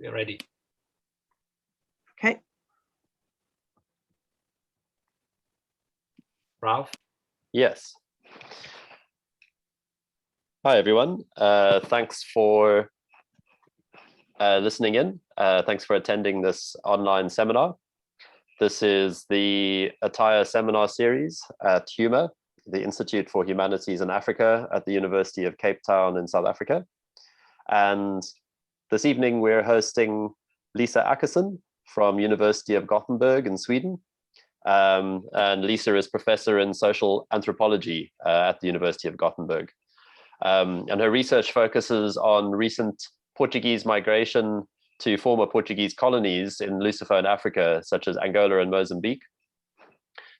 we're ready. Okay. Ralph? Yes. Hi, everyone. Thanks for listening in. Thanks for attending this online seminar. This is the entire seminar series at HUMA, the Institute for Humanities in Africa at the University of Cape Town in South Africa. And this evening, we're hosting Lisa Åkesson from University of Gothenburg in Sweden. And Lisa is professor in social anthropology at the University of Gothenburg. And her research focuses on recent Portuguese migration to former Portuguese colonies in Lusophone Africa, such as Angola and Mozambique.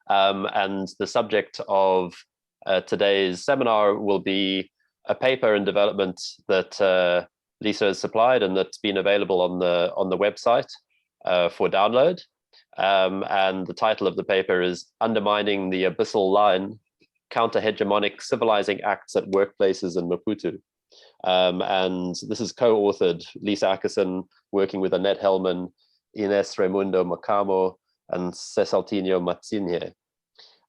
And the subject of today's seminar will be a paper in development that Lisa has supplied and that's been available on the website for download. And the title of the paper is Undermining the Abyssal Line, Counterhegemonic Civilizing Acts at Workplaces in Maputo. And this is co-authored, Lisa Åkesson working with Annette Hellman, Ines Raimundo Macamo, and Cesaltino Matzinhe.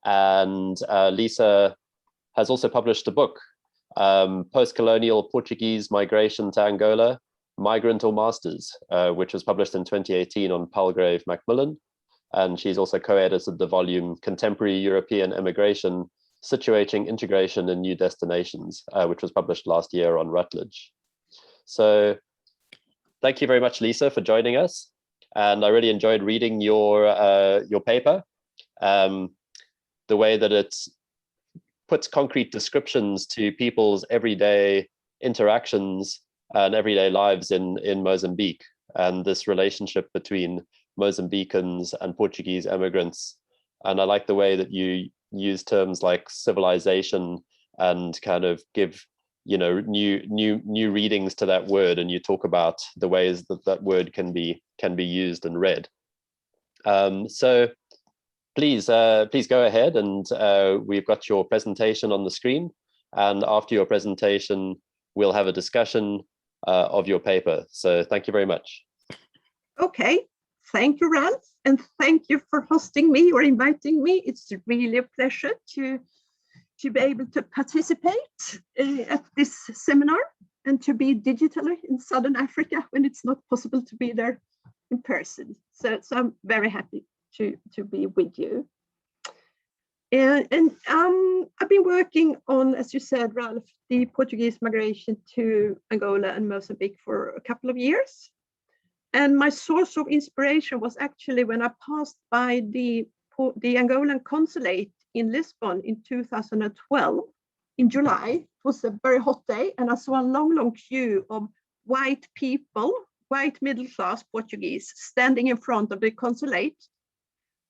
And Lisa has also published a book, Post-Colonial Portuguese Migration to Angola, Migrant or Masters, which was published in 2018 on Palgrave Macmillan. And she's also co-edited the volume Contemporary European Immigration, Situating Integration in New Destinations, which was published last year on Routledge. So thank you very much, Lisa, for joining us. And I really enjoyed reading your paper. The way that it puts concrete descriptions to people's everyday interactions and everyday lives in Mozambique, and this relationship between Mozambicans and Portuguese immigrants. And I like the way that you use terms like civilization and kind of give, you know, new readings to that word, and you talk about the ways that that word can be used and read. So please go ahead, and we've got your presentation on the screen, and after your presentation we'll have a discussion of your paper. So thank you very much. Okay, thank you, Ralph, and thank you for hosting me or inviting me. It's really a pleasure to be able to participate at this seminar and to be digitally in Southern Africa when it's not possible to be there in person. So I'm very happy to be with you. And I've been working on, as you said, Ralph, the Portuguese migration to Angola and Mozambique for a couple of years. And my source of inspiration was actually when I passed by the Angolan consulate in Lisbon in 2012, in July. It was a very hot day, and I saw a long queue of white people, white middle-class Portuguese, standing in front of the consulate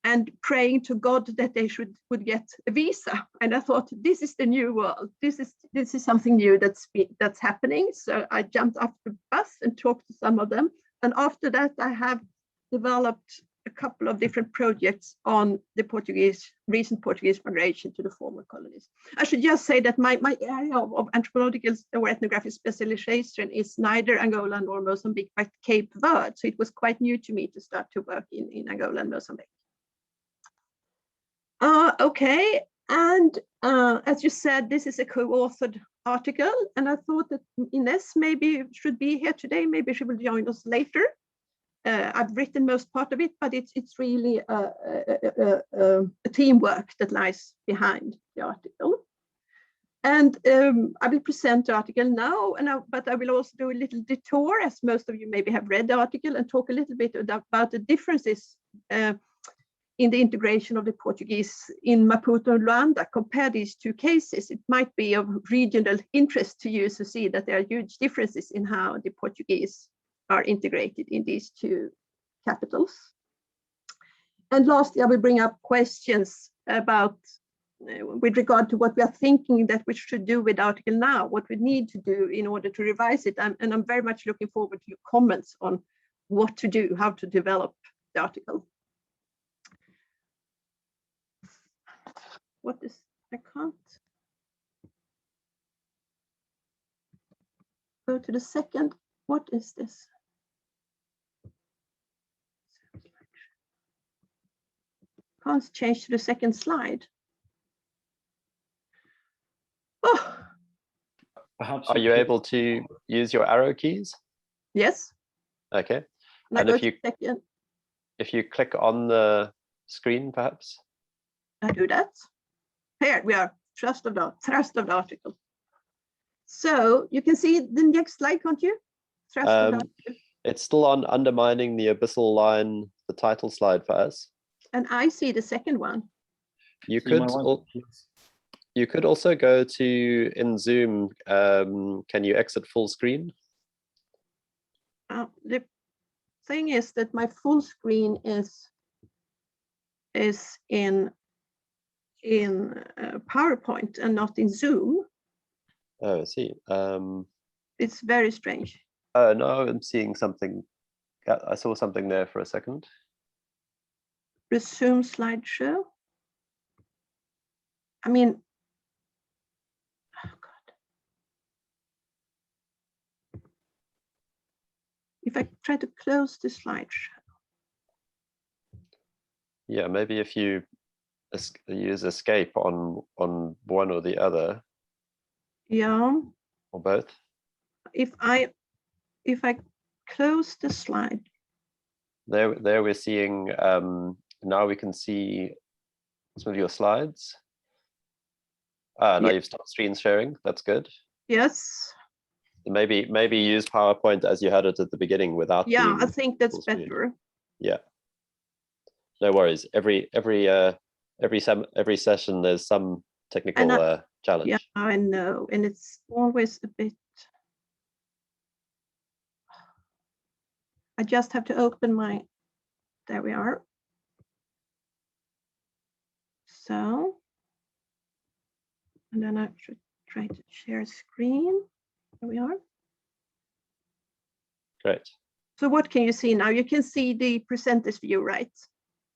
and praying to God that they would get a visa. And I thought, this is the new world. This is something new that's happening. So I jumped off the bus and talked to some of them. And after that, I have developed a couple of different projects on the recent Portuguese migration to the former colonies. I should just say that my area of anthropological or ethnographic specialization is neither Angola nor Mozambique, but Cape Verde. So it was quite new to me to start to work in Angola and Mozambique. Okay, and as you said, this is a co-authored article, and I thought that Ines maybe should be here today. Maybe she will join us later. I've written most part of it, but it's really a teamwork that lies behind the article. And I will present the article now, but I will also do a little detour, as most of you maybe have read the article, and talk a little bit about the differences in the integration of the Portuguese in Maputo and Luanda. Compare these two cases. It might be of regional interest to you to see that there are huge differences in how the Portuguese are integrated in these two capitals. And lastly, I will bring up questions about, with regard to what we are thinking that we should do with the article now, what we need to do in order to revise it. And I'm very much looking forward to your comments on what to do, how to develop the article. What is, I can't go to the second. What is this? Can't change to the second slide. Oh. Perhaps Are you able to use your arrow keys? Yes. Okay. And if you click on the screen, perhaps. I do that. Here we are, thrust of the article. So you can see the next slide, can't you? Thrust of the article. It's still on undermining the abyssal line, the title slide for us. And I see the second one. You could also go to in Zoom. Can you exit full screen? The thing is that my full screen is in PowerPoint and not in Zoom. Oh, I see. It's very strange. Oh no, I'm seeing something. I saw something there for a second. Resume slideshow. I mean, oh God. If I try to close the slideshow. Yeah, maybe if you use escape on one or the other. Yeah. Or both. If I close the slide. There we're seeing, now we can see some of your slides. Now you've stopped screen sharing, that's good. Yes. Maybe use PowerPoint as you had it at the beginning without. Yeah, I think that's better. Yeah. No worries. Every session there's some technical challenge. Yeah, I know, and it's always a bit. I just have to open my. There we are. So, and then I should try to share screen. There we are. Great. So what can you see now? You can see the presenter's view, right?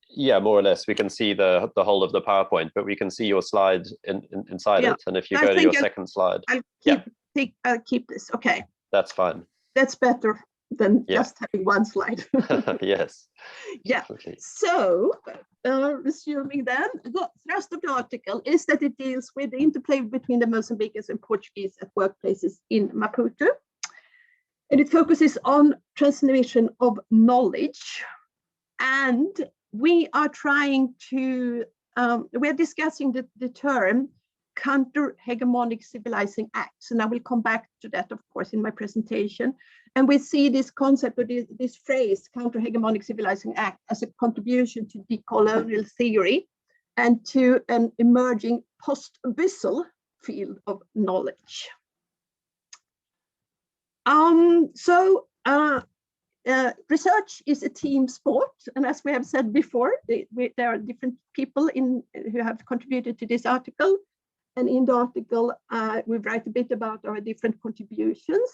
Yeah, more or less. We can see the whole of the PowerPoint, but we can see your slide inside it. And if you go to your second slide, I'll keep this. Okay. That's fine. That's better than just having one slide. Yes. Yeah. Definitely. So, resuming then, the thrust of the article is that it deals with the interplay between the Mozambicans and Portuguese at workplaces in Maputo. And it focuses on transmission of knowledge. And we are trying to, we're discussing the term counter-hegemonic civilizing acts. And I will come back to that, of course, in my presentation. And we see this concept of this phrase, counter-hegemonic civilizing act, as a contribution to decolonial theory and to an emerging post-abyssal field of knowledge. Research is a team sport, and as we have said before, there are different people who have contributed to this article. And in the article, we write a bit about our different contributions.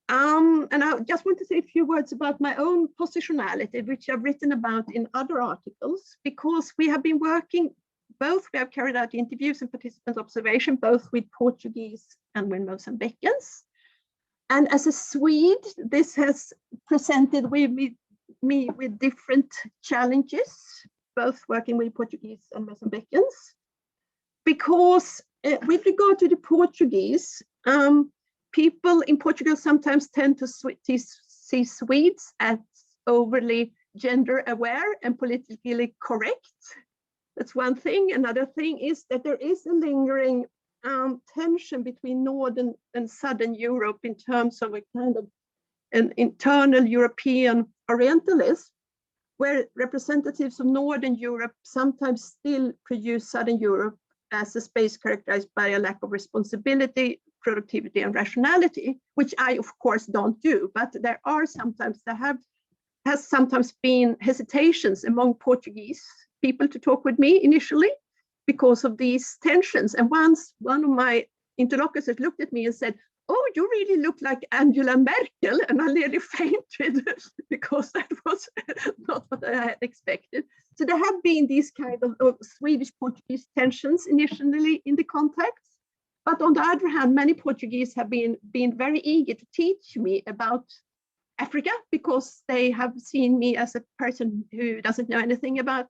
And I just want to say a few words about my own positionality, which I've written about in other articles, because we have been working both, we have carried out interviews and participant observation, both with Portuguese and with Mozambicans. And as a Swede, this has presented me with different challenges, both working with Portuguese and Mozambicans. Because with regard to the Portuguese, people in Portugal sometimes tend to see Swedes as overly gender aware and politically correct. That's one thing. Another thing is that there is a lingering tension between Northern and Southern Europe in terms of a kind of an internal European Orientalism, where representatives of Northern Europe sometimes still produce Southern Europe as a space characterized by a lack of responsibility, productivity, and rationality, which I, of course, don't do. But there are sometimes, has sometimes been hesitations among Portuguese people to talk with me initially because of these tensions. And once one of my interlocutors looked at me and said, "Oh, you really look like Angela Merkel," and I nearly fainted because that was not what I had expected. So there have been these kind of Swedish-Portuguese tensions initially in the contacts. But on the other hand, many Portuguese have been very eager to teach me about Africa, because they have seen me as a person who doesn't know anything about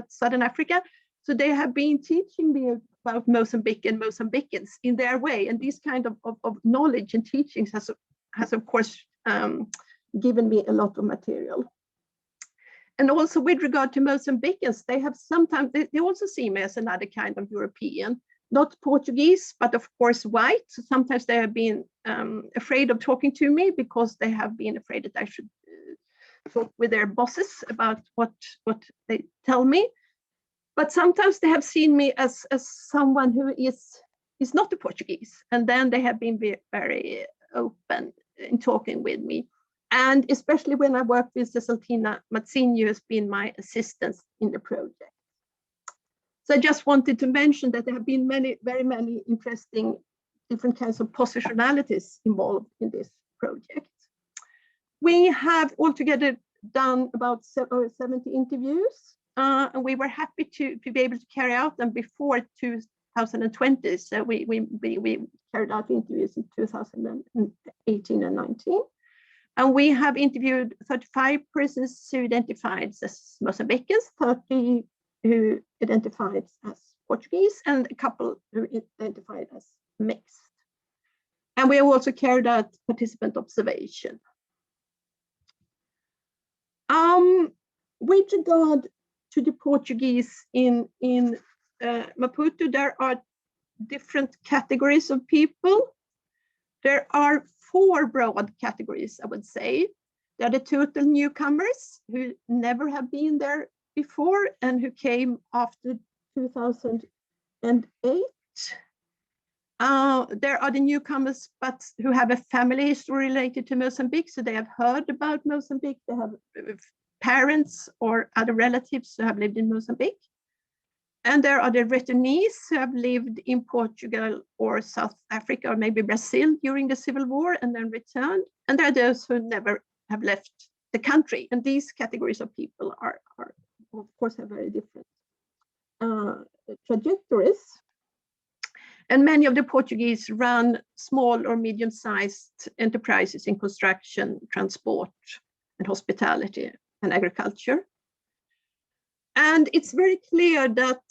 Southern Africa. So they have been teaching me about Mozambique and Mozambicans in their way. And this kind of knowledge and teachings has of course, given me a lot of material. And also with regard to Mozambicans, they have sometimes, they also see me as another kind of European, not Portuguese, but of course white. So sometimes they have been afraid of talking to me because they have been afraid that I should talk with their bosses about what they tell me. But sometimes they have seen me as someone who is not a Portuguese. And then they have been very open in talking with me. And especially when I work with Cesaltina Mazzini, who has been my assistant in the project. So I just wanted to mention that there have been very many interesting different kinds of positionalities involved in this project. We have altogether done about 70 interviews, and we were happy to be able to carry out them before 2020. So we carried out interviews in 2018 and 19. And we have interviewed 35 persons who identified as Mozambicans, 30 who identified as Portuguese, and a couple who identified as mixed. And we have also carried out participant observation. With regard to the Portuguese in Maputo, there are different categories of people. There are 4 broad categories, I would say. There are the total newcomers who never have been there before and who came after 2008. There are the newcomers, but who have a family history related to Mozambique, so they have heard about Mozambique. They have parents or other relatives who have lived in Mozambique. And there are the returnees who have lived in Portugal or South Africa or maybe Brazil during the Civil War and then returned. And there are those who never have left the country. And these categories of people are of course, have very different trajectories. And many of the Portuguese run small or medium-sized enterprises in construction, transport, and hospitality and agriculture. And it's very clear that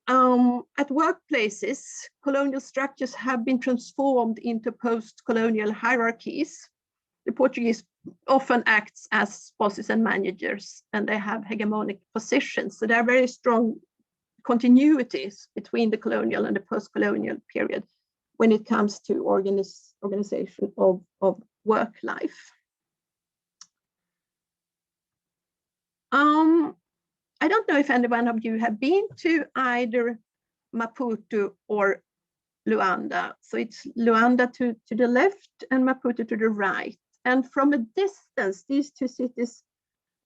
at workplaces, colonial structures have been transformed into post-colonial hierarchies. The Portuguese often acts as bosses and managers, and they have hegemonic positions. So there are very strong continuities between the colonial and the post-colonial period when it comes to organization of work life. I don't know if any one of you have been to either Maputo or Luanda. So it's Luanda to the left and Maputo to the right. And from a distance, these two cities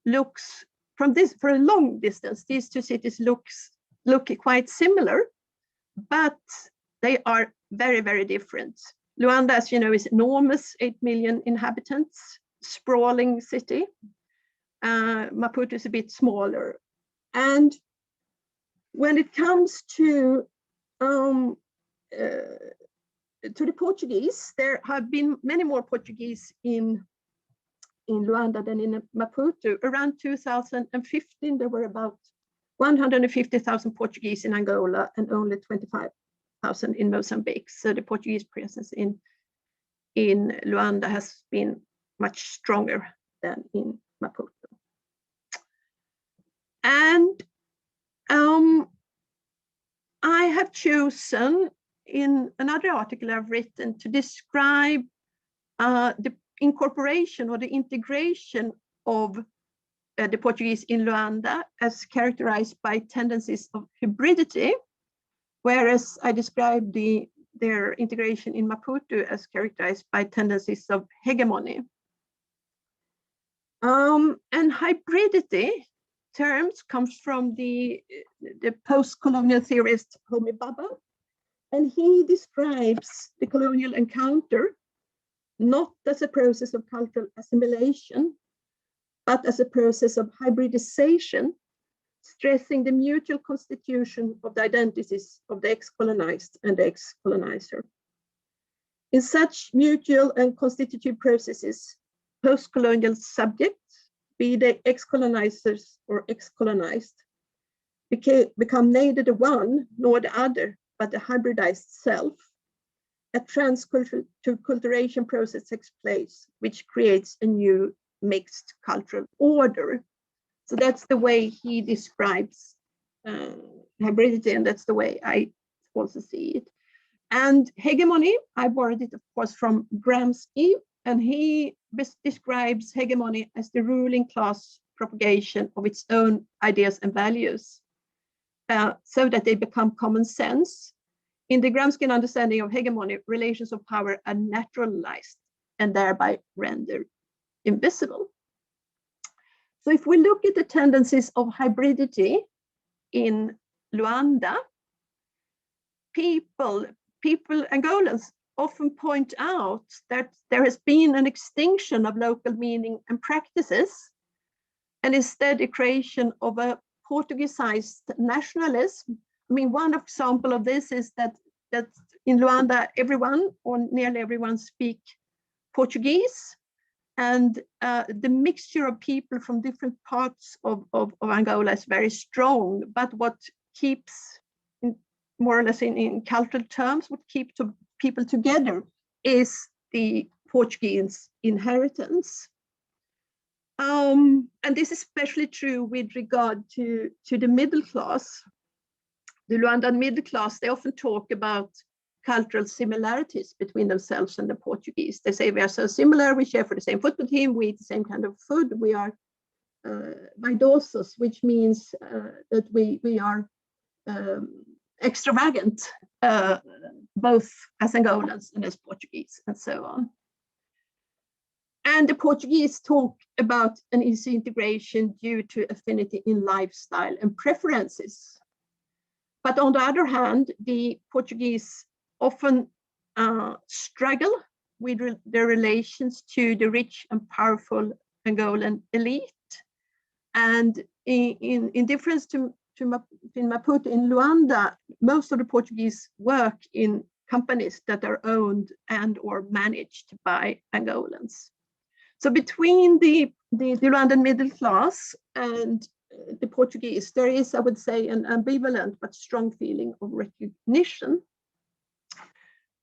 for a long distance, these two cities look quite similar, but they are very, very different. Luanda, as you know, is enormous, 8 million inhabitants, sprawling city. Maputo is a bit smaller. And when it comes to the Portuguese, there have been many more Portuguese in Luanda than in Maputo. Around 2015, there were about 150,000 Portuguese in Angola and only 25,000 in Mozambique. So the Portuguese presence in Luanda has been much stronger than in Maputo. And I have chosen in another article I've written to describe the incorporation or the integration of the Portuguese in Luanda as characterized by tendencies of hybridity, whereas I described their integration in Maputo as characterized by tendencies of hegemony. And hybridity terms comes from the post-colonial theorist Homi Bhabha, and he describes the colonial encounter not as a process of cultural assimilation, but as a process of hybridization, stressing the mutual constitution of the identities of the ex-colonized and the ex-colonizer. In such mutual and constitutive processes, post-colonial subjects, be they ex-colonizers or ex-colonized, become neither the one nor the other, but the hybridized self. A transculturation process takes place, which creates a new mixed cultural order. So that's the way he describes hybridity, and that's the way I also see it. And hegemony, I borrowed it, of course, from Gramsci, and he describes hegemony as the ruling class propagation of its own ideas and values, so that they become common sense. In the Gramscian understanding of hegemony, relations of power are naturalized and thereby rendered invisible. So if we look at the tendencies of hybridity in Luanda, people, Angolans often point out that there has been an extinction of local meaning and practices, and instead a creation of a Portuguesized nationalism. I mean, one example of this is that in Luanda, everyone or nearly everyone speak Portuguese, and the mixture of people from different parts of Angola is very strong. But what keeps, more or less in cultural terms, what keeps people together is the Portuguese inheritance. And this is especially true with regard to the middle class. The Luandan middle class, they often talk about cultural similarities between themselves and the Portuguese. They say we are so similar, we share for the same football team, we eat the same kind of food, we are vaidosos, which means that we are extravagant, both as Angolans and as Portuguese, and so on. And the Portuguese talk about an easy integration due to affinity in lifestyle and preferences. But on the other hand, the Portuguese often struggle with their relations to the rich and powerful Angolan elite. And in difference to Maputo, in Luanda, most of the Portuguese work in companies that are owned and or managed by Angolans. So between the Luandan middle class and the Portuguese, there is, I would say, an ambivalent but strong feeling of recognition.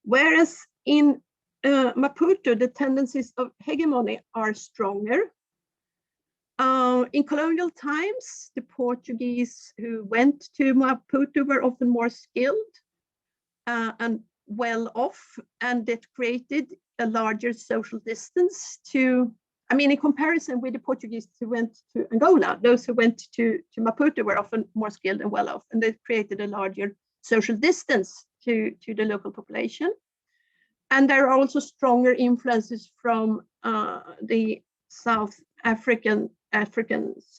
Whereas in Maputo, the tendencies of hegemony are stronger. In colonial times, the Portuguese who went to Maputo were often more skilled and well off, and it created a larger social distance to, I mean, in comparison with the Portuguese who went to Angola, those who went to Maputo were often more skilled and well off, and they created a larger social distance to the local population. And there are also stronger influences from the South African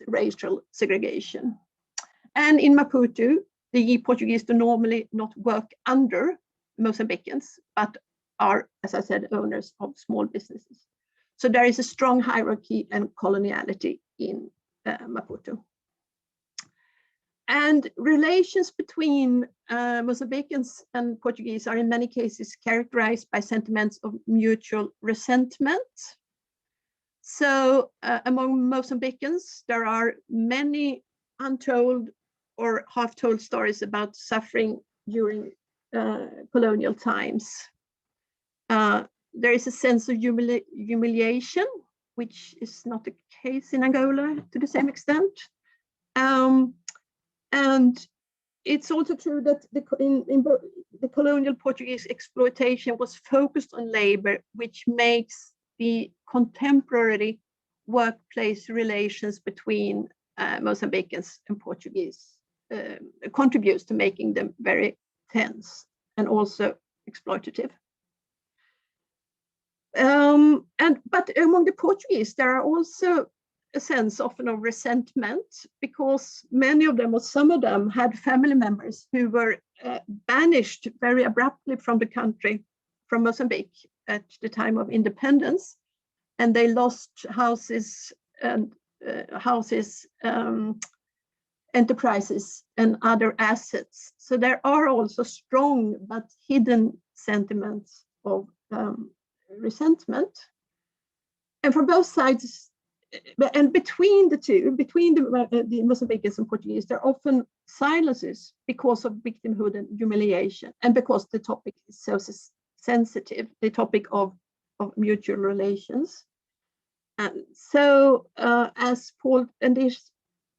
racial segregation. And in Maputo, the Portuguese do normally not work under Mozambicans, but are, as I said, owners of small businesses. So there is a strong hierarchy and coloniality in Maputo. And relations between Mozambicans and Portuguese are in many cases characterized by sentiments of mutual resentment. So among Mozambicans, there are many untold or half-told stories about suffering during colonial times. There is a sense of humiliation, which is not the case in Angola to the same extent. And it's also true that the colonial Portuguese exploitation was focused on labor, which makes the contemporary workplace relations between Mozambicans and Portuguese contributes to making them very tense and also exploitative. But among the Portuguese, there are also a sense often of resentment, because many of them, or some of them, had family members who were banished very abruptly from the country, from Mozambique at the time of independence, and they lost houses and enterprises and other assets. So there are also strong but hidden sentiments of resentment. And from both sides, and between the two, between the Mozambicans and Portuguese, there are often silences because of victimhood and humiliation, and because the topic is so sensitive, the topic of mutual relations. And so, as Paul, and this,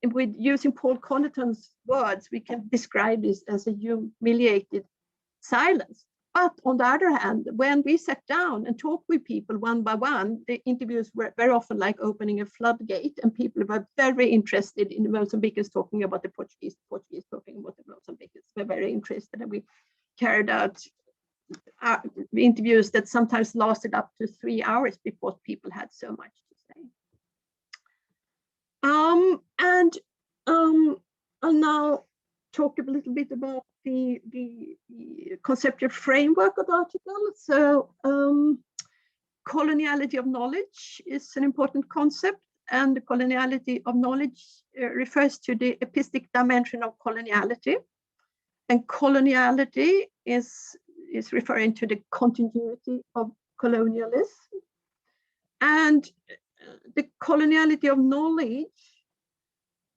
with using Paul Connaughton's words, we can describe this as a humiliated silence. But on the other hand, when we sat down and talked with people one by one, the interviews were very often like opening a floodgate, and people were very interested in the Mozambicans talking about the Portuguese talking about the Mozambicans. Were very interested, and we carried out interviews that sometimes lasted up to 3 hours because people had so much to say. I'll now talk a little bit about the conceptual framework of the article. So coloniality of knowledge is an important concept, and the coloniality of knowledge refers to the epistemic dimension of coloniality. And coloniality is referring to the continuity of colonialism. And the coloniality of knowledge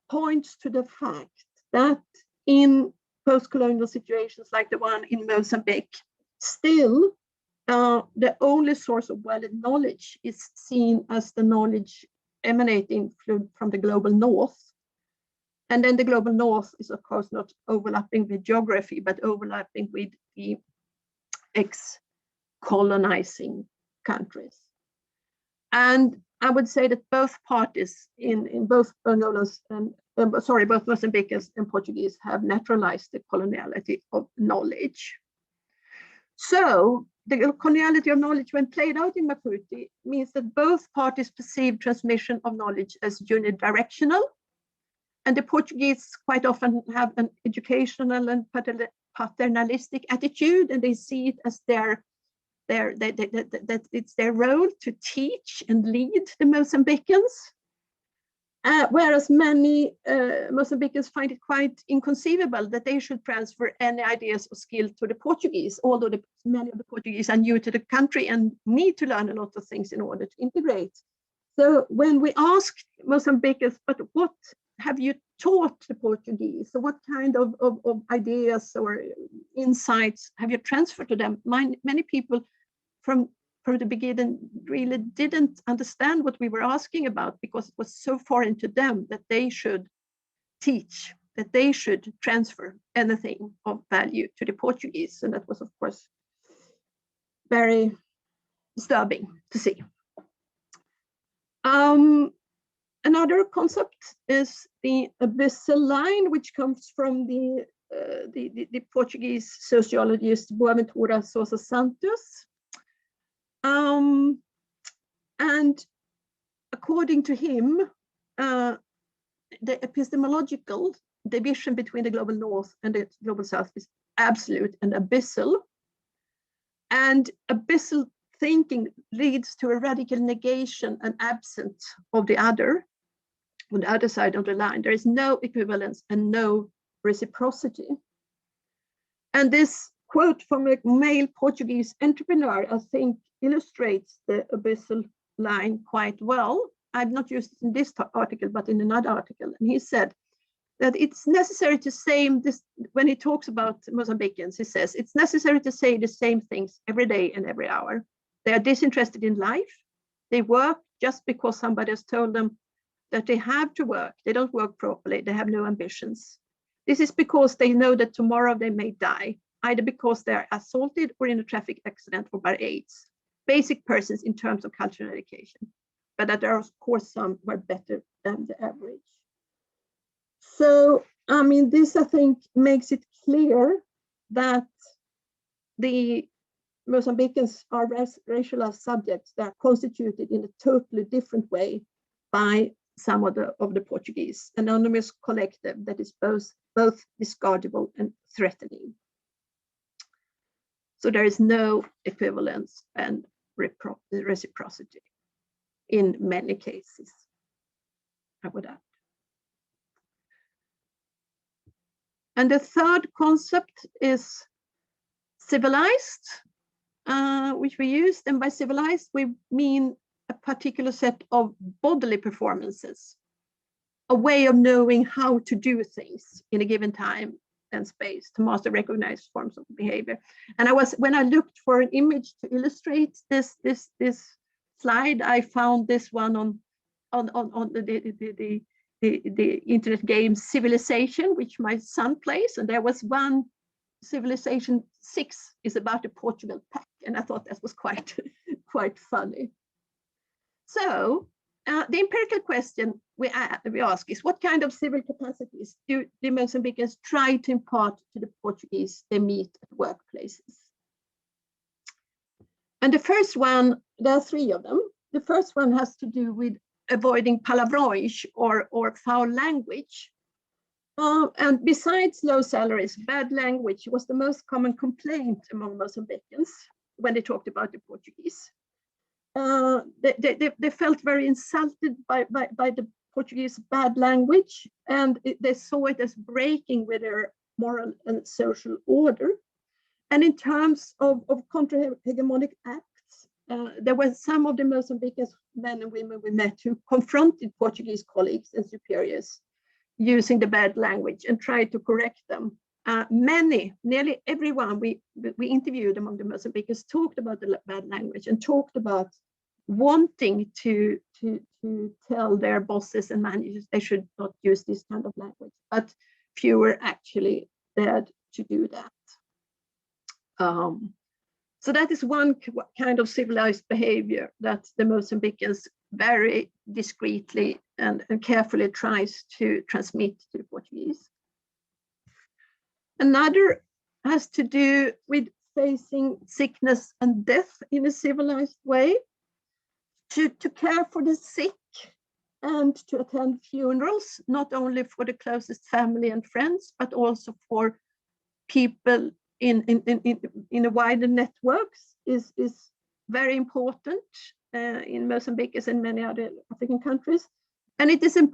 points to the fact that in post-colonial situations like the one in Mozambique, still the only source of valid knowledge is seen as the knowledge emanating from the global north. And then the global north is, of course, not overlapping with geography, but overlapping with the ex-colonizing countries. And I would say that both parties in both Angolans and both Mozambicans and Portuguese have naturalized the coloniality of knowledge. So the coloniality of knowledge, when played out in Maputo, means that both parties perceive transmission of knowledge as unidirectional, and the Portuguese quite often have an educational and paternalistic attitude, and they see it as that it's their role to teach and lead the Mozambicans. Whereas many Mozambicans find it quite inconceivable that they should transfer any ideas or skill to the Portuguese, although many of the Portuguese are new to the country and need to learn a lot of things in order to integrate. So when we asked Mozambicans, but what have you taught the Portuguese? So what kind of ideas or insights have you transferred to them? Many people from the beginning really didn't understand what we were asking about, because it was so foreign to them that they should teach, that they should transfer anything of value to the Portuguese. And that was, of course, very disturbing to see. Another concept is the abyssal line, which comes from the Portuguese sociologist Boaventura Sousa Santos. And according to him, the epistemological division between the global north and the global south is absolute and abyssal. And abyssal thinking leads to a radical negation and absence of the other, on the other side of the line. There is no equivalence and no reciprocity. And this quote from a male Portuguese entrepreneur, I think, illustrates the abyssal line quite well. I've not used it in this article, but in another article. And he said that it's necessary to say this, when he talks about Mozambicans, he says, it's necessary to say the same things every day and every hour. They are disinterested in life. They work just because somebody has told them that they have to work. They don't work properly. They have no ambitions. This is because they know that tomorrow they may die, either because they are assaulted or in a traffic accident or by AIDS. Basic persons in terms of cultural education, but that there are, of course, some who are better than the average. So, I mean, this, I think, makes it clear that the Mozambicans are racialized subjects that are constituted in a totally different way by some of the Portuguese, an anonymous collective that is both discardable and threatening. So there is no equivalence and reciprocity in many cases, I would add. And the third concept is civilized, which we used. And by civilized, we mean a particular set of bodily performances, a way of knowing how to do things in a given time and space to master recognized forms of behavior. And when I looked for an image to illustrate this slide, I found this one on the internet game Civilization, which my son plays, and there was one Civilization 6 is about a Portugal pack, and I thought that was quite funny. So the empirical question we ask is, what kind of civil capacities do the Mozambicans try to impart to the Portuguese they meet at workplaces? And the first one, there are three of them. The first one has to do with avoiding palavrões or foul language. And besides low salaries, bad language was the most common complaint among Mozambicans when they talked about the Portuguese. They felt very insulted by the Portuguese bad language, and they saw it as breaking with their moral and social order. And in terms of counter-hegemonic acts, there were some of the Mozambicans, men and women we met, who confronted Portuguese colleagues and superiors using the bad language and tried to correct them. Nearly everyone we interviewed among the Mozambicans talked about the bad language and talked about wanting to tell their bosses and managers they should not use this kind of language, but fewer actually dared to do that. So that is one kind of civilized behavior that the Mozambicans very discreetly and carefully tries to transmit to the Portuguese. Another has to do with facing sickness and death in a civilized way, to care for the sick and to attend funerals, not only for the closest family and friends, but also for people in a wider networks is very important in Mozambique as in many other African countries. And it is an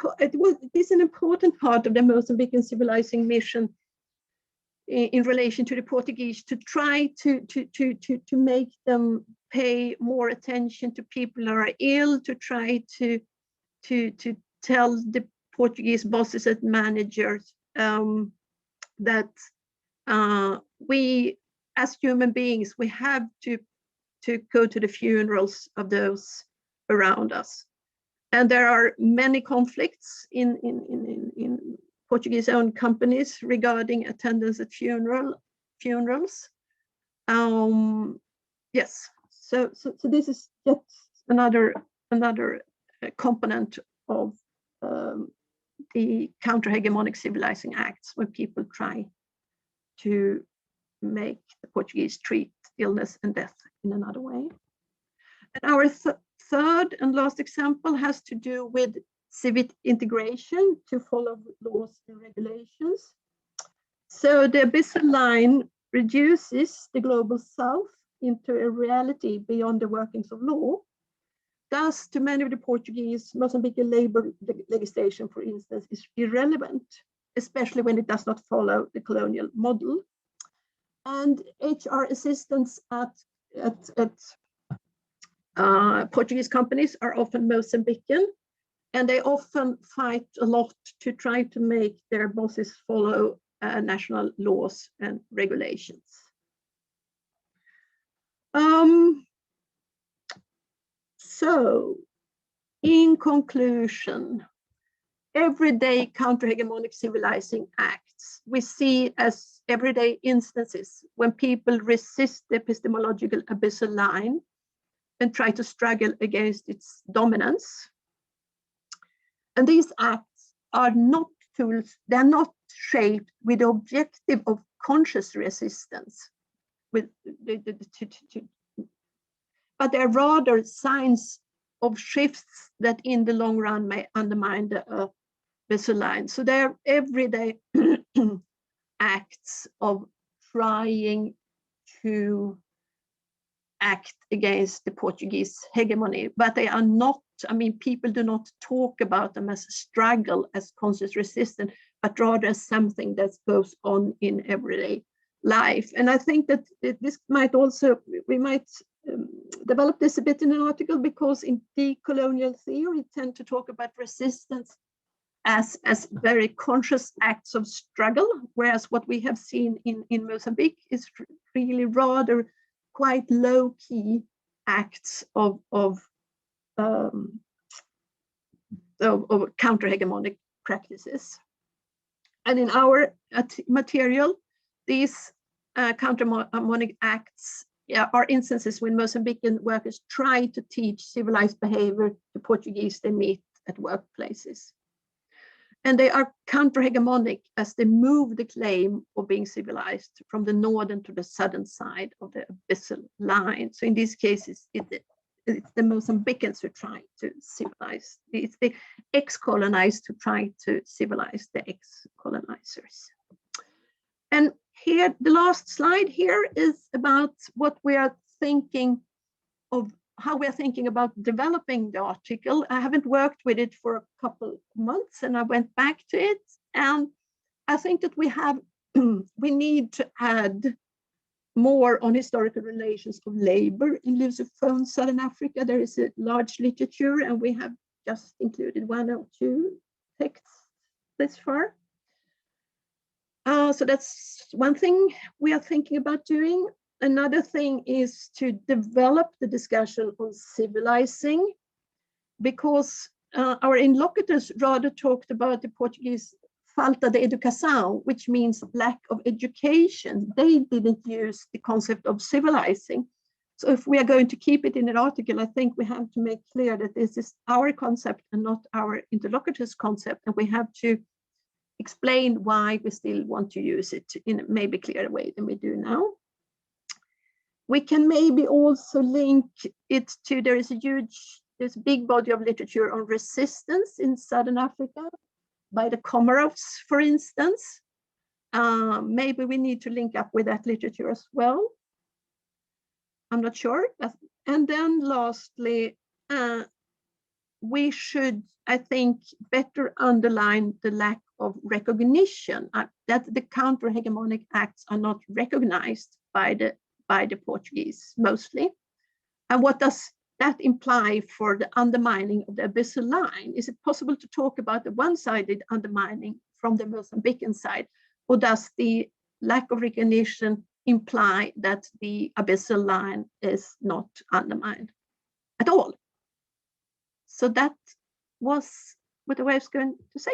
important part of the Mozambican civilizing mission in relation to the Portuguese, to try to make them pay more attention to people who are ill, to try to tell the Portuguese bosses and managers that we as human beings, we have to go to the funerals of those around us. And there are many conflicts in Portuguese-owned companies regarding attendance at funerals. Yes, so this is just another component of the counter-hegemonic civilizing acts, when people try to make the Portuguese treat illness and death in another way. And our third and last example has to do with civic integration to follow laws and regulations. So the abyssal line reduces the global south into a reality beyond the workings of law. Thus, to many of the Portuguese, Mozambican labor legislation, for instance, is irrelevant, especially when it does not follow the colonial model. And HR assistants at Portuguese companies are often Mozambican, and they often fight a lot to try to make their bosses follow national laws and regulations. So, in conclusion, everyday counter-hegemonic civilizing acts we see as everyday instances when people resist the epistemological abyssal line and try to struggle against its dominance. And these acts are not tools, they're not shaped with the objective of conscious resistance, but they're rather signs of shifts that in the long run may undermine the abyssal line. So they're everyday acts of trying to act against the Portuguese hegemony, but they are not, I mean, people do not talk about them as a struggle, as conscious resistance, but rather as something that goes on in everyday life. And I think that this might also, we might develop this a bit in an article, because in decolonial theory, we tend to talk about resistance as very conscious acts of struggle, whereas what we have seen in Mozambique is really rather quite low-key acts of counter-hegemonic practices. And in our material, these counter-hegemonic acts are instances when Mozambican workers try to teach civilized behavior to Portuguese they meet at workplaces. And they are counter-hegemonic as they move the claim of being civilized from the northern to the southern side of the abyssal line. So in these cases, it's the Mozambicans who try to civilize. It's the ex-colonized who try to civilize the ex-colonizers. And here, the last slide here is about what we are thinking of, how we are thinking about developing the article. I haven't worked with it for a couple of months, and I went back to it. And I think that we need to add more on historical relations of labor in Lusophone Southern Africa. There is a large literature, and we have just included 1 or 2 texts this far. So that's one thing we are thinking about doing. Another thing is to develop the discussion on civilizing, because our interlocutors rather talked about the Portuguese falta de educação, which means lack of education. They didn't use the concept of civilizing. So if we are going to keep it in an article, I think we have to make clear that this is our concept and not our interlocutors' concept, and we have to explain why we still want to use it in a maybe clearer way than we do now. We can maybe also link it to, there's a big body of literature on resistance in Southern Africa by the Comoros, for instance. Maybe we need to link up with that literature as well. I'm not sure. And then lastly, we should, I think, better underline the lack of recognition, that the counter-hegemonic acts are not recognized by the Portuguese mostly. And what does that imply for the undermining of the abyssal line? Is it possible to talk about the one-sided undermining from the Mozambican side, or does the lack of recognition imply that the abyssal line is not undermined at all? So that was what I was going to say.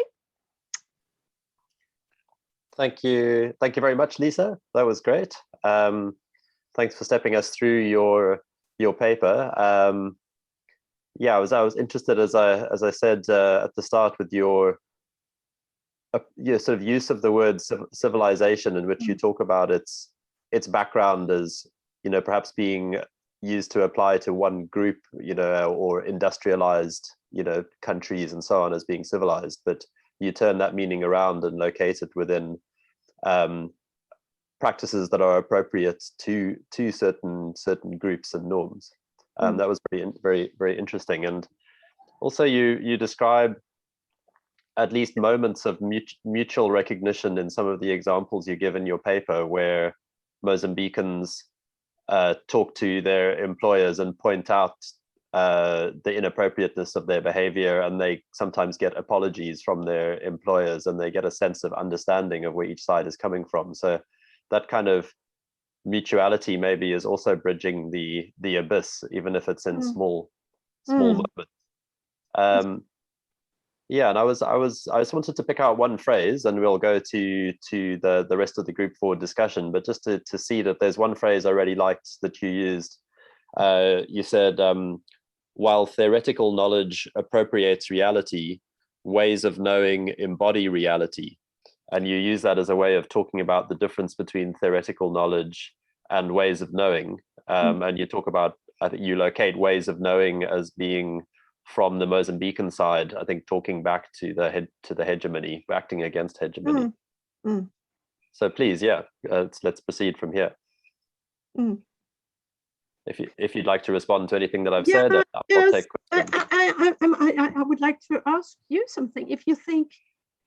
Thank you very much, Lisa. That was great. Thanks for stepping us through your paper. Yeah, I was interested, as I said at the start, with your sort of use of the word civilization, in which you talk about its background as, you know, perhaps being used to apply to one group, you know, or industrialized, you know, countries and so on as being civilized, but you turn that meaning around and locate it within practices that are appropriate to certain groups and norms. That was very, very interesting. And also you describe at least moments of mutual recognition in some of the examples you give in your paper, where Mozambicans talk to their employers and point out the inappropriateness of their behavior, and they sometimes get apologies from their employers, and they get a sense of understanding of where each side is coming from. So that kind of mutuality maybe is also bridging the abyss, even if it's in small moments. Yeah, and I just wanted to pick out one phrase, and we'll go to the rest of the group for discussion, but just to see that there's one phrase I really liked that you used. You said, while theoretical knowledge appropriates reality, ways of knowing embody reality. And you use that as a way of talking about the difference between theoretical knowledge and ways of knowing. And you talk about, I think you locate ways of knowing as being from the Mozambican side, I think, talking back to the hegemony, acting against hegemony. So please, yeah, let's proceed from here. If you'd like to respond to anything that I've said, I'll take questions. I would like to ask you something. If you think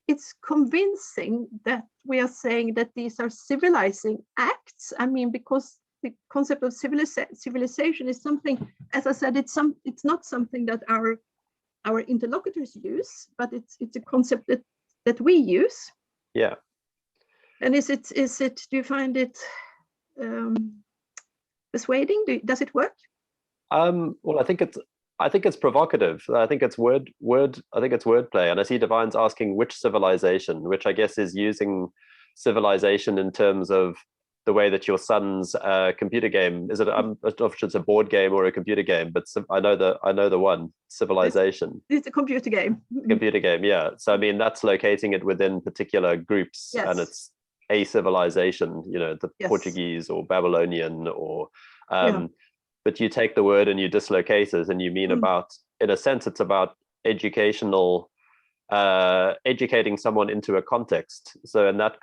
it's convincing that we are saying that these are civilizing acts, I mean, because the concept of civilization is something, as I said, it's not something that our interlocutors use, but it's a concept that we use. Yeah. And is it? Do you find it persuading? Does it work? Well, I think it's provocative. I think it's wordplay. And I see Divine's asking which civilization, which I guess is using civilization in terms of the way that your son's computer game is. I'm not sure if it's a board game or a computer game, but I know the one, Civilization. It's a computer game. Computer game, yeah. So I mean, that's locating it within particular groups, yes. And it's a civilization. You know, the yes. Portuguese or Babylonian or. But you take the word and you dislocate it, and you mean about, in a sense, it's about educating someone into a context. So in that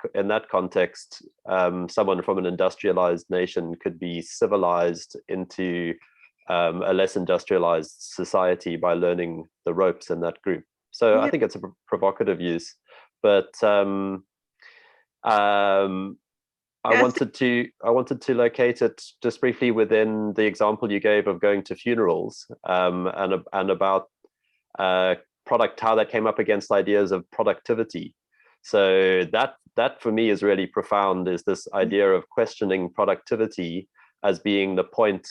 context, someone from an industrialized nation could be civilized into a less industrialized society by learning the ropes in that group. So I think it's a provocative use, but I wanted to locate it just briefly within the example you gave of going to funerals, and about how that came up against ideas of productivity. So that for me is really profound, is this idea of questioning productivity as being the point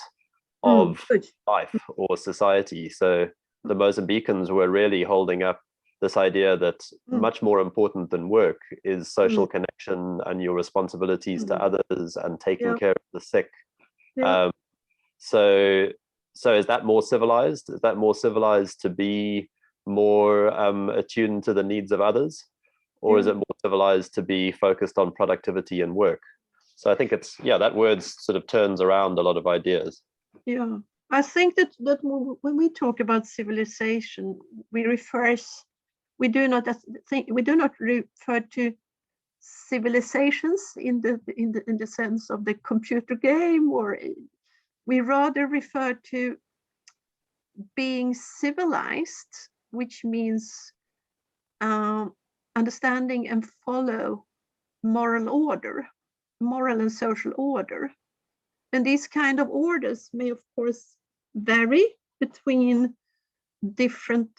of life or society. So the Mozambicans were really holding up this idea that much more important than work is social connection and your responsibilities to others and taking care of the sick. So is that more civilized? Is that more civilized to be more attuned to the needs of others? Or is it more civilized to be focused on productivity and work? So I think it's, that word sort of turns around a lot of ideas. Yeah, I think that when we talk about civilization, we do not refer to civilizations in the sense of the computer game, or we rather refer to being civilized, which means understanding and follow moral and social order. And these kind of orders may, of course, vary between different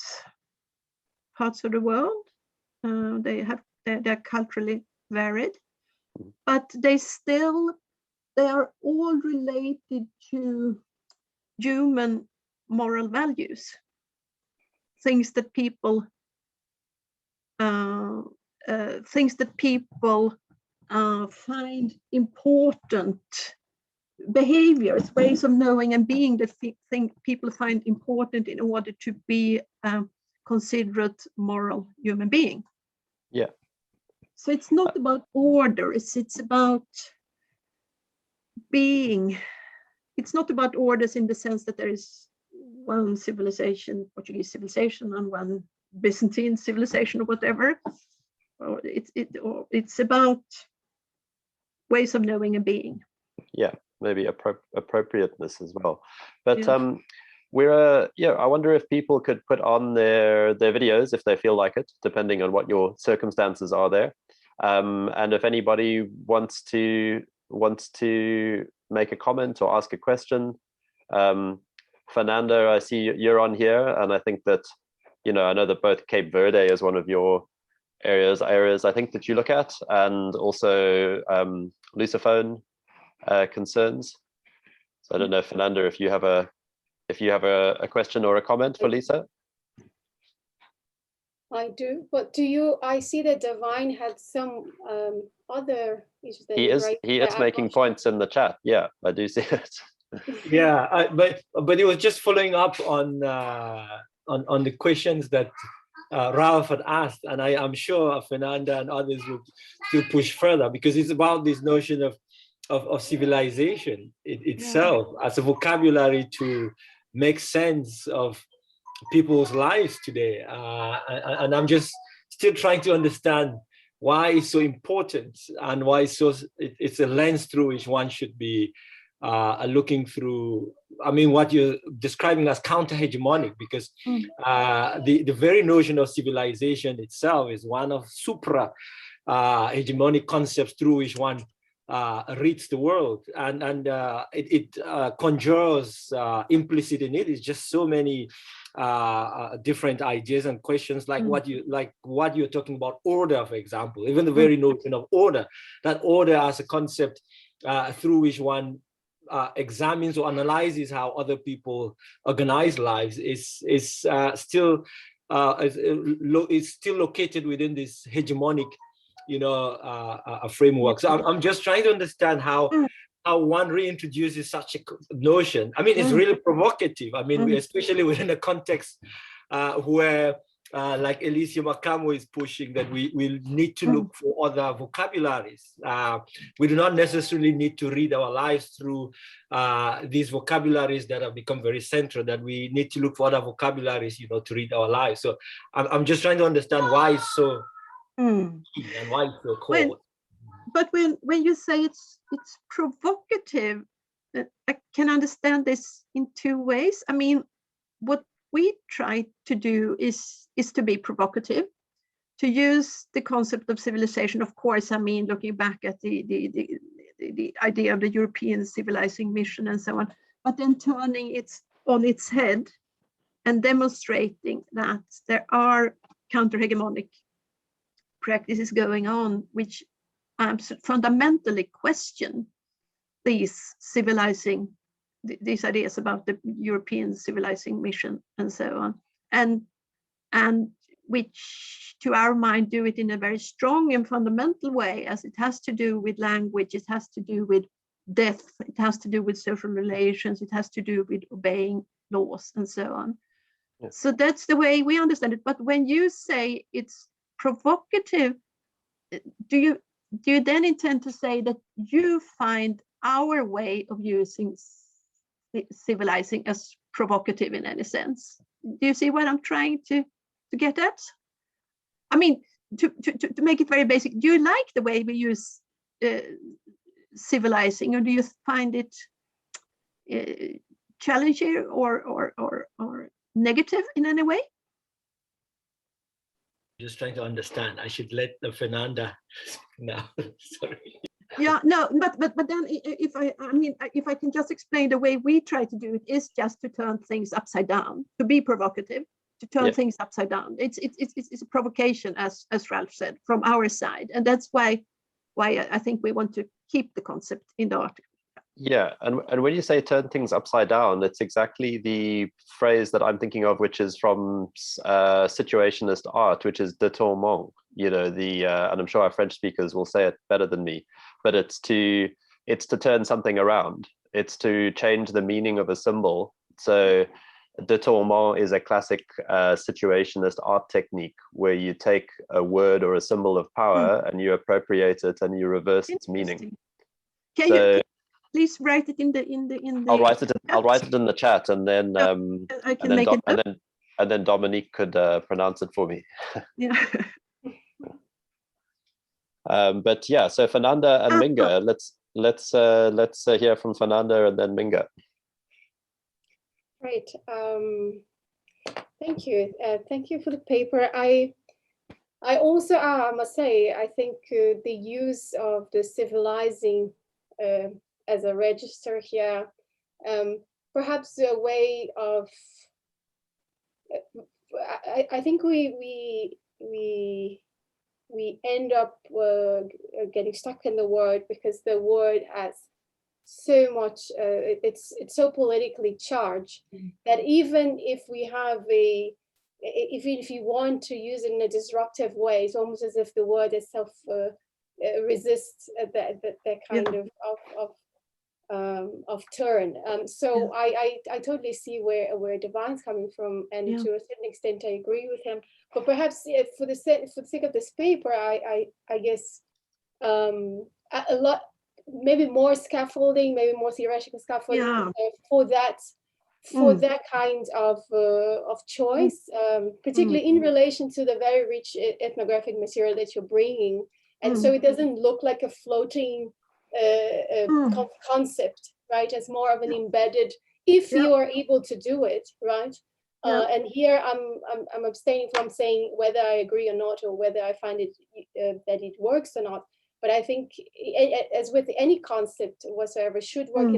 parts of the world. They're culturally varied, but they are all related to human moral values, things that people find important, behaviors, ways of knowing and being that people find important in order to be considered moral human being. Yeah. So it's not about order, it's about being. It's not about orders in the sense that there is one civilization, Portuguese civilization, and one Byzantine civilization or whatever. Or it's about ways of knowing and being. Yeah, maybe appropriateness as well. But I wonder if people could put on their videos if they feel like it, depending on what your circumstances are there. And if anybody wants to make a comment or ask a question, Fernanda, I see you're on here, and I think that, I know that both Cape Verde is one of your areas I think that you look at, and also Lusophone concerns. So I don't know, Fernanda, if you have a question or a comment for Lisa. I do, but I see that Divine had some other issues. That he is making points in the chat. Yeah, I do see it. Yeah, but it was just following up on the questions that Ralph had asked, and I'm sure Fernanda and others will still push further, because it's about this notion of civilization itself as a vocabulary to make sense of people's lives today, and I'm just still trying to understand why it's so important and why it's a lens through which one should be looking through. I mean, what you're describing as counter-hegemonic, because the very notion of civilization itself is one of supra hegemonic concepts through which one reads the world, and it conjures implicit in it is just so many different ideas and questions, like what you're talking about, order, for example. Even the very notion of order, that order as a concept through which one examines or analyzes how other people organize lives is still located within this hegemonic, a framework. So I'm just trying to understand how one reintroduces such a notion. I mean, it's really provocative. I mean, especially within a context where, like Alicia Macamo is pushing, that we need to look for other vocabularies. We do not necessarily need to read our lives through these vocabularies that have become very central, that we need to look for other vocabularies, to read our lives. So I'm just trying to understand why it's so key and why it's so cold. But when you say it's provocative, I can understand this in two ways. I mean, what we try to do is to be provocative, to use the concept of civilization. Of course, I mean, looking back at the idea of the European civilizing mission and so on, but then turning it on its head and demonstrating that there are counter-hegemonic practices going on which fundamentally question these ideas about the European civilizing mission and so on, and which to our mind do it in a very strong and fundamental way, as it has to do with language, it has to do with death, it has to do with social relations, it has to do with obeying laws and so on. Yeah. So that's the way we understand it. But when you say it's provocative, do you then intend to say that you find our way of using civilizing as provocative in any sense? Do you see what I'm trying to get at? I mean, to make it very basic, do you like the way we use civilizing, or do you find it challenging or negative in any way? Just trying to understand. I should let Fernanda now. Sorry. Yeah, no, but then if I can just explain the way we try to do it is just to turn things upside down, to be provocative, to turn things upside down. It's a provocation, as Ralph said, from our side, and that's why I think we want to keep the concept in the article. Yeah, and when you say turn things upside down, it's exactly the phrase that I'm thinking of, which is from situationist art, which is détournement. And I'm sure our French speakers will say it better than me, but it's to turn something around. It's to change the meaning of a symbol. So détournement is a classic situationist art technique where you take a word or a symbol of power and you appropriate it and you reverse its meaning. Can you please write it in the I'll write it in the chat, and then I can make it up. And then Dominique could pronounce it for me. Yeah. But yeah, so Fernanda and Minga, let's hear from Fernanda and then Minga. Great. Thank you. Thank you for the paper. I also must say, I think the use of the civilizing as a register here, perhaps a way of. I think we end up getting stuck in the word because the word has so much. It's so politically charged that even if we have if you want to use it in a disruptive way, it's almost as if the word itself resists that kind of turn. So I totally see where Divine's coming from, and to a certain extent I agree with him. But perhaps for the sake of this paper, I guess a lot, maybe more scaffolding, maybe more theoretical scaffolding for that kind of choice, particularly in relation to the very rich ethnographic material that you're bringing, and so it doesn't look like a floating concept, right? As more of an embedded, if you are able to do it, right? And here I'm abstaining from saying whether I agree or not, or whether I find it that it works or not. But I think, as with any concept whatsoever, should work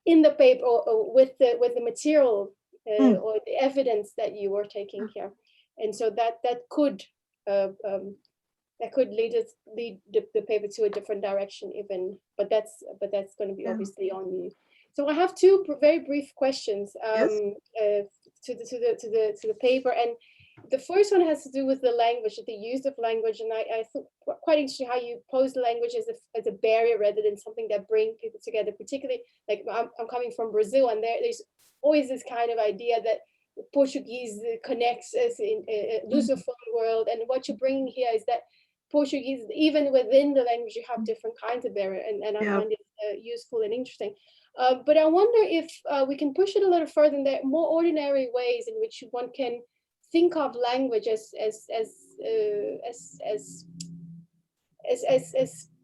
in the paper or with the material or the evidence that you are taking here, and so that could lead the paper to a different direction even. But that's going to be obviously on you. So I have two very brief questions to the paper, and the first one has to do with the language, the use of language, and I thought quite interesting how you pose the language as a barrier rather than something that brings people together. Particularly, like I'm coming from Brazil, and there's always this kind of idea that Portuguese connects us in a Lusophone world, and what you bring here is that Portuguese, even within the language, you have different kinds of barrier, and I find it useful and interesting. But I wonder if we can push it a little further, and there are more ordinary ways in which one can think of language as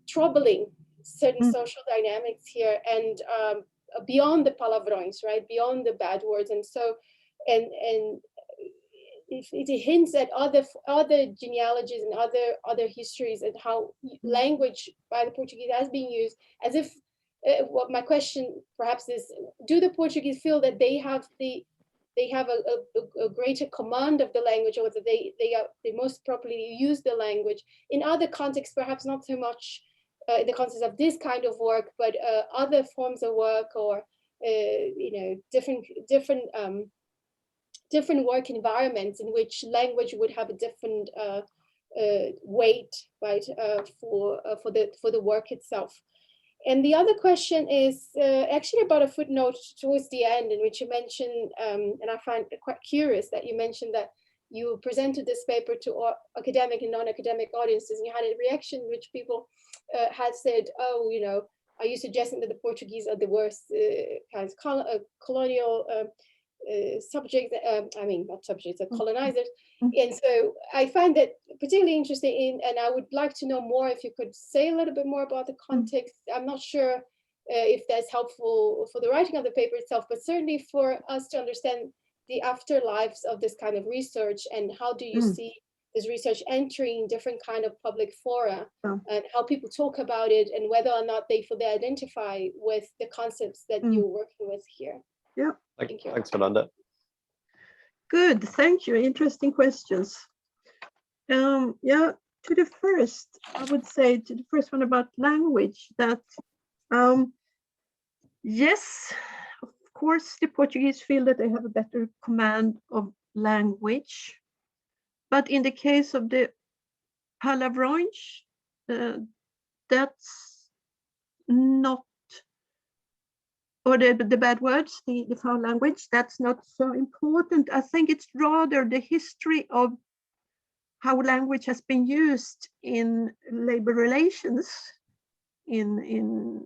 troubling certain social dynamics here, and beyond the palavrões, right, beyond the bad words, and so and if it hints at other genealogies and other histories, and how language by the Portuguese has been used as if. What my question perhaps is: do the Portuguese feel that they have a greater command of the language, or that they most properly use the language in other contexts, perhaps not so much in the context of this kind of work, but other forms of work, or different work environments in which language would have a different weight, right, for the work itself. And the other question is actually about a footnote towards the end, in which you mentioned, and I find it quite curious that you mentioned that you presented this paper to academic and non-academic audiences, and you had a reaction in which people had said, oh, are you suggesting that the Portuguese are the worst kinds of colonial subjects, not subjects, colonizers. And so I find that particularly interesting, and I would like to know more if you could say a little bit more about the context. I'm not sure if that's helpful for the writing of the paper itself, but certainly for us to understand the afterlives of this kind of research, and how do you see this research entering different kind of public fora, and how people talk about it, and whether or not they identify with the concepts that you're working with here. Yeah. Thank you. Thanks, Fernanda. Good, thank you. Interesting questions. To the first, I would say to the first one about language, that yes, of course, the Portuguese feel that they have a better command of language, but in the case of the palavrões, that's not, or the bad words, the foul language, that's not so important. I think it's rather the history of how language has been used in labor relations in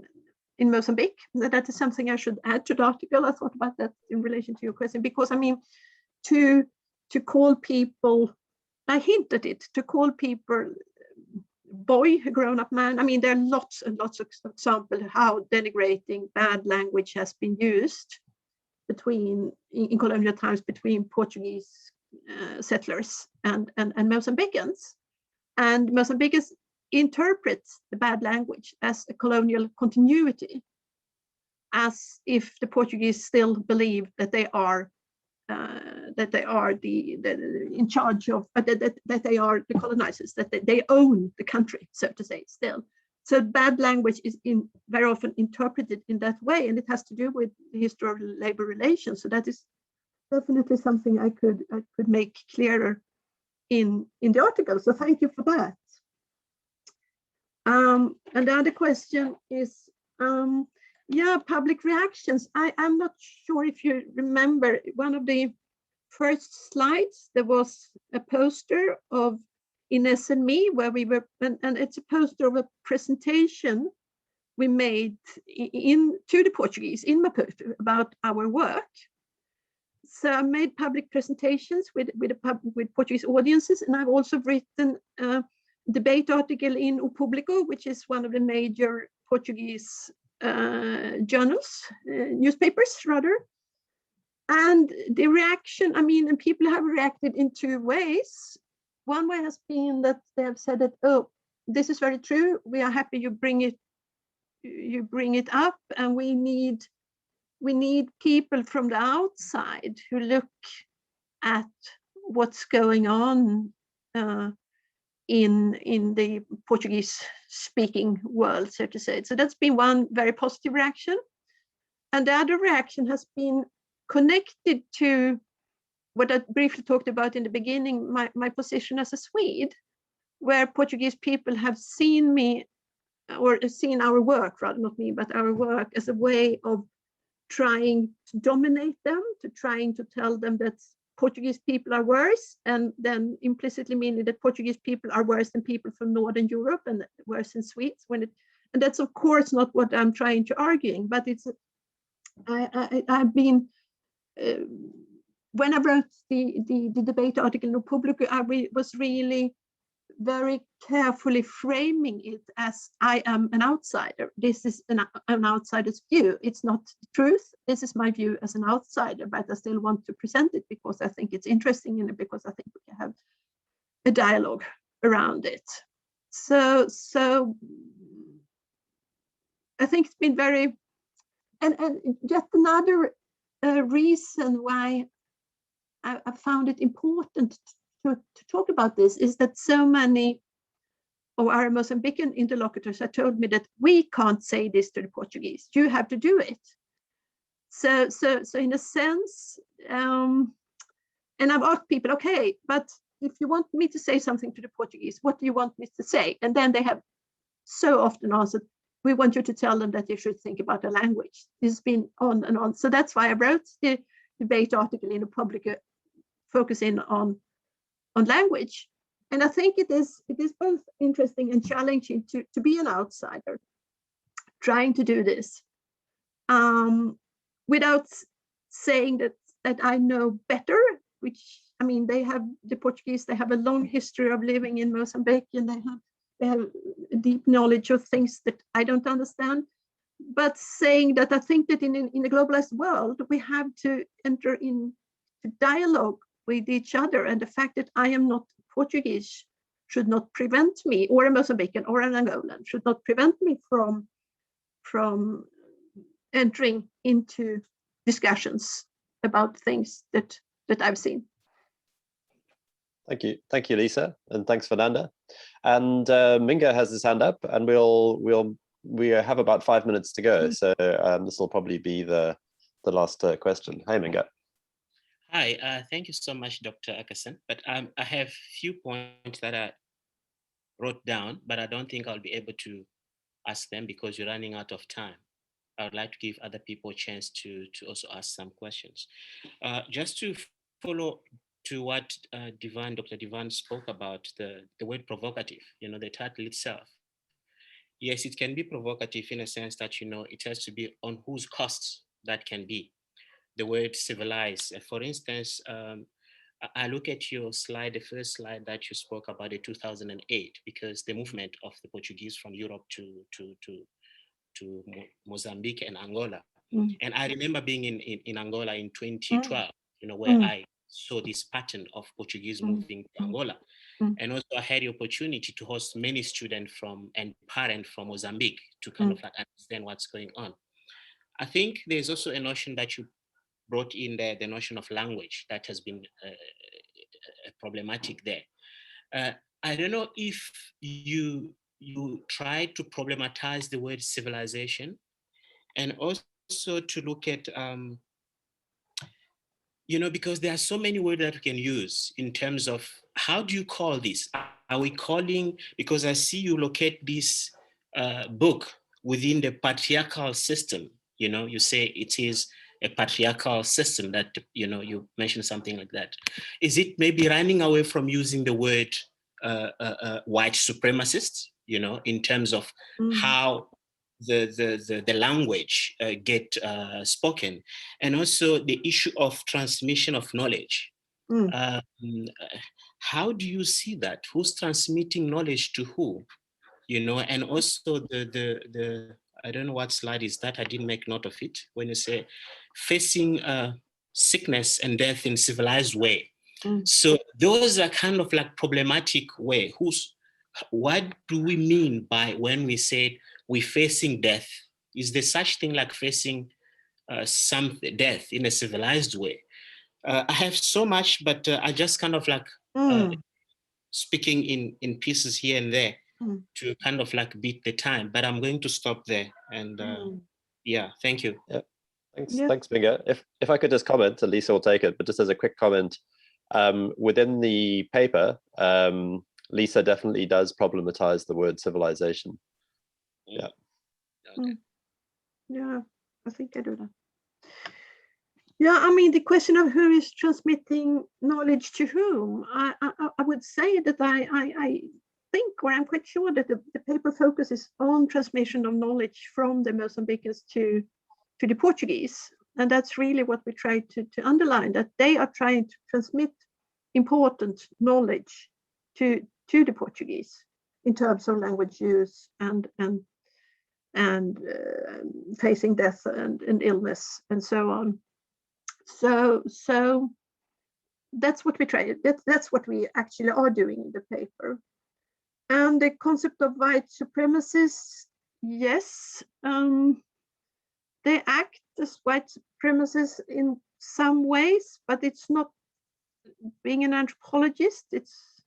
Mozambique. That is something I should add to the article. I thought about that in relation to your question, because I mean, to call people, I hint at it, to call people boy, a grown-up man. I mean, there are lots and lots of examples how denigrating bad language has been used in colonial times between Portuguese settlers and Mozambicans. And Mozambicans interpret the bad language as a colonial continuity, as if the Portuguese still believe that they are in charge of, that they are the colonizers, that they own the country, so to say, still. So bad language is very often interpreted in that way, and it has to do with the history of labor relations. So that is definitely something I could make clearer in the article. So thank you for that. And the other question is, public reactions. I'm not sure if you remember one of the first slides, there was a poster of Ines and me where we were, and it's a poster of a presentation we made to the Portuguese in Maputo about our work. So I made public presentations with Portuguese audiences, and I've also written a debate article in O Público, which is one of the major Portuguese journals, newspapers rather. And the reaction, I mean, and people have reacted in two ways. One way has been that they have said that, oh, this is very true. We are happy you bring it up, and we need people from the outside who look at what's going on in the Portuguese speaking world, so to say. So that's been one very positive reaction. And the other reaction has been connected to what I briefly talked about in the beginning, my position as a Swede, where Portuguese people have seen me, or seen our work, rather not me, but our work as a way of trying to dominate them, to trying to tell them that Portuguese people are worse, and then implicitly meaning that Portuguese people are worse than people from Northern Europe and worse than Swedes. And that's of course not what I'm trying to argue, but it's I've been when I wrote the debate article in Republic, I was really very carefully framing it as I am an outsider. This is an outsider's view. It's not the truth. This is my view as an outsider, but I still want to present it because I think it's interesting and because I think we can have a dialogue around it. So I think it's been very, and just another reason why I found it important to talk about this is that so many of our Mozambican interlocutors have told me that we can't say this to the Portuguese. You have to do it. So in a sense, and I've asked people, okay, but if you want me to say something to the Portuguese, what do you want me to say? And then they have so often answered, we want you to tell them that they should think about the language. This has been on and on. So that's why I wrote the debate article in Republic focusing on language. And I think it is both interesting and challenging to be an outsider trying to do this without saying that I know better, which, I mean, the Portuguese, they have a long history of living in Mozambique, and they have a deep knowledge of things that I don't understand. But saying that I think that in a globalized world, we have to enter into dialogue with each other, and the fact that I am not Portuguese should not prevent me, or a Mozambican or an Angolan should not prevent me from entering into discussions about things that I've seen. Thank you, Lisa, and thanks, Fernanda. And Minga has his hand up, and we have about 5 minutes to go, so this will probably be the last question. Hi, Minga. Hi, thank you so much, Dr. Åkesson. But I have a few points that I wrote down, but I don't think I'll be able to ask them because you're running out of time. I would like to give other people a chance to also ask some questions. Just to follow to what Dr. Divan spoke about, the word provocative, the title itself. Yes, it can be provocative in a sense that, it has to be on whose costs that can be. The word civilized. For instance, I look at your slide, the first slide that you spoke about, the 2008, because the movement of the Portuguese from Europe to Mozambique and Angola. And I remember being in Angola in 2012, where I saw this pattern of Portuguese moving to Angola. And also I had the opportunity to host many students and parents from Mozambique to kind of like understand what's going on. I think there's also a notion that you brought in there, the notion of language that has been problematic there. I don't know if you try to problematize the word civilization, and also to look at, because there are so many words that we can use in terms of how do you call this? Are we calling, because I see you locate this book within the patriarchal system, you say it is a patriarchal system that, you mentioned something like that. Is it maybe running away from using the word white supremacist, in terms of how the language get spoken, and also the issue of transmission of knowledge? How do you see that? Who's transmitting knowledge to who? And also the I don't know what slide is that. I didn't make note of it. When you say facing sickness and death in civilized way. So those are kind of like problematic way. what do we mean by when we say we're facing death? Is there such thing like facing some death in a civilized way? I have so much, but I just kind of like speaking in pieces here and there to kind of like beat the time, but I'm going to stop there. And yeah, thank you. Yeah, thanks, Minga. If I could just comment, Lisa will take it, but just as a quick comment, within the paper, Lisa definitely does problematize the word civilization. Yeah. Okay. Yeah, I think I do that. Yeah, I mean, the question of who is transmitting knowledge to whom, I would say that I think, or I'm quite sure that the paper focuses on transmission of knowledge from the Mozambicans to the Portuguese. And that's really what we try to underline, that they are trying to transmit important knowledge to the Portuguese in terms of language use and facing death and illness and so on. So that's what we try. That's what we actually are doing in the paper. And the concept of white supremacists, yes, they act as white supremacists in some ways, but it's not being an anthropologist. It's,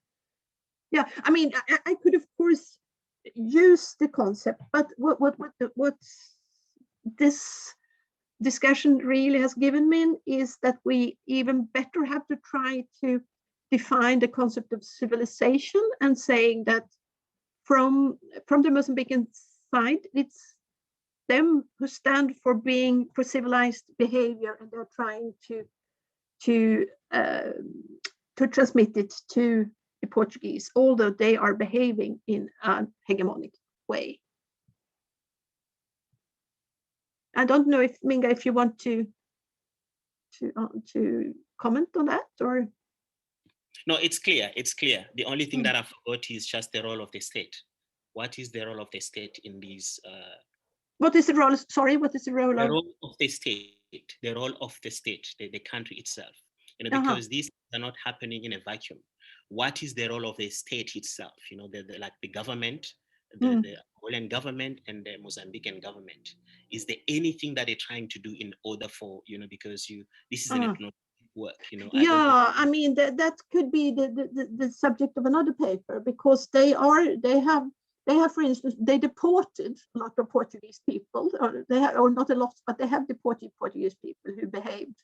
yeah, I mean, I could of course use the concept, but what this discussion really has given me is that we even better have to try to define the concept of civilization, and saying that from the Mozambican side, it's them who stand for civilized behavior, and they're trying to transmit it to the Portuguese, although they are behaving in a hegemonic way. I don't know if Minga, if you want to comment on that, or no, it's clear. It's clear. The only thing that I forgot is just the role of the state. What is the role of the state in these? What is the role? Sorry, what is the role? The role of the state. The role of the state, the country itself. You know, because these are not happening in a vacuum. What is the role of the state itself? You know, like the government, the Angolan government and the Mozambican government. Is there anything that they're trying to do in order for, you know, because this is an economic work, you know? I mean, that could be the subject of another paper, because they have, for instance, they deported a lot of Portuguese people, or not a lot, but they have deported Portuguese people who behaved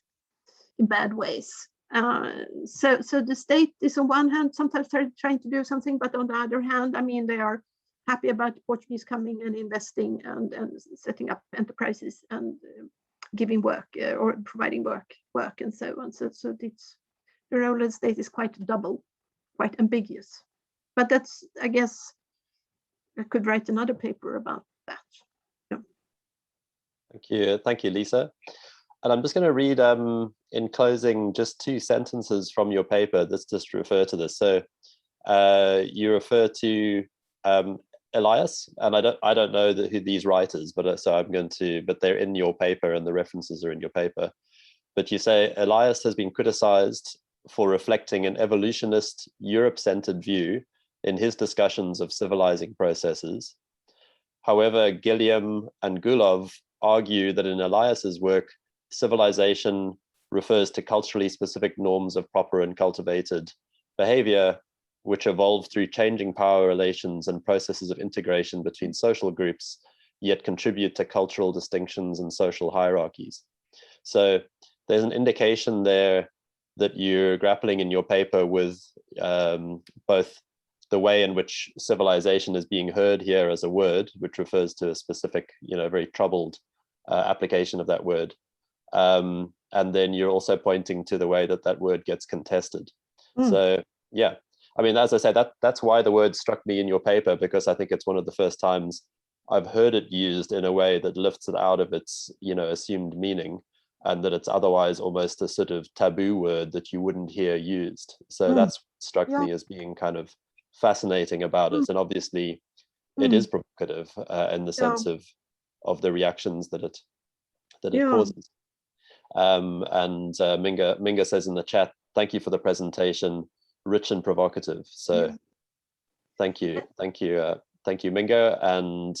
in bad ways. So the state is on one hand sometimes trying to do something, but on the other hand, I mean, they are happy about the Portuguese coming and investing and setting up enterprises and giving work or providing work and so on. So it's, the role of the state is quite double, quite ambiguous. But that's, I guess, I could write another paper about that. Yeah. Thank you, Lisa. And I'm just going to read in closing just 2 sentences from your paper that just refer to this. So you refer to Elias, and I don't know who these writers, but so I'm going to, but they're in your paper and the references are in your paper. But you say Elias has been criticized for reflecting an evolutionist, Europe-centered view in his discussions of civilizing processes. However, Gilliam and Gulov argue that in Elias's work, civilization refers to culturally specific norms of proper and cultivated behavior, which evolve through changing power relations and processes of integration between social groups, yet contribute to cultural distinctions and social hierarchies. So there's an indication there that you're grappling in your paper with both the way in which civilization is being heard here as a word, which refers to a specific, very troubled application of that word. And then you're also pointing to the way that that word gets contested. So, yeah. I mean, as I said, that's why the word struck me in your paper, because I think it's one of the first times I've heard it used in a way that lifts it out of its, assumed meaning, and that it's otherwise almost a sort of taboo word that you wouldn't hear used. So that's struck me as being kind of fascinating about it. And obviously it is provocative in the sense of the reactions that it causes. And Minga says in the chat, thank you for the presentation, rich and provocative. So Thank you, Mingo, and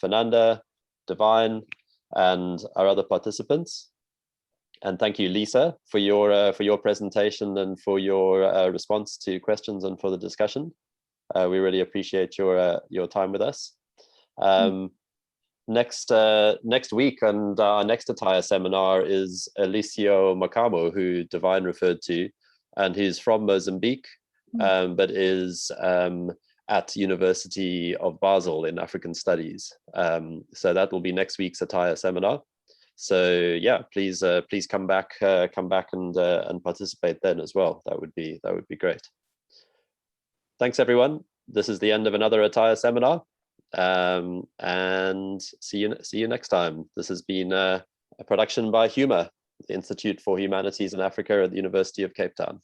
Fernanda, Divine, and our other participants. And thank you, Lisa, for your presentation and for your response to questions and for the discussion. We really appreciate your time with us. Next week, and our next attire seminar is Eliseo Macamo, who Divine referred to, and he's from Mozambique, but is at University of Basel in African Studies. So that will be next week's attire seminar. So yeah, please come back and participate then as well. That would be great. Thanks everyone. This is the end of another attire seminar. And see you next time. This has been a production by HUMA, the Institute for Humanities in Africa at the University of Cape Town.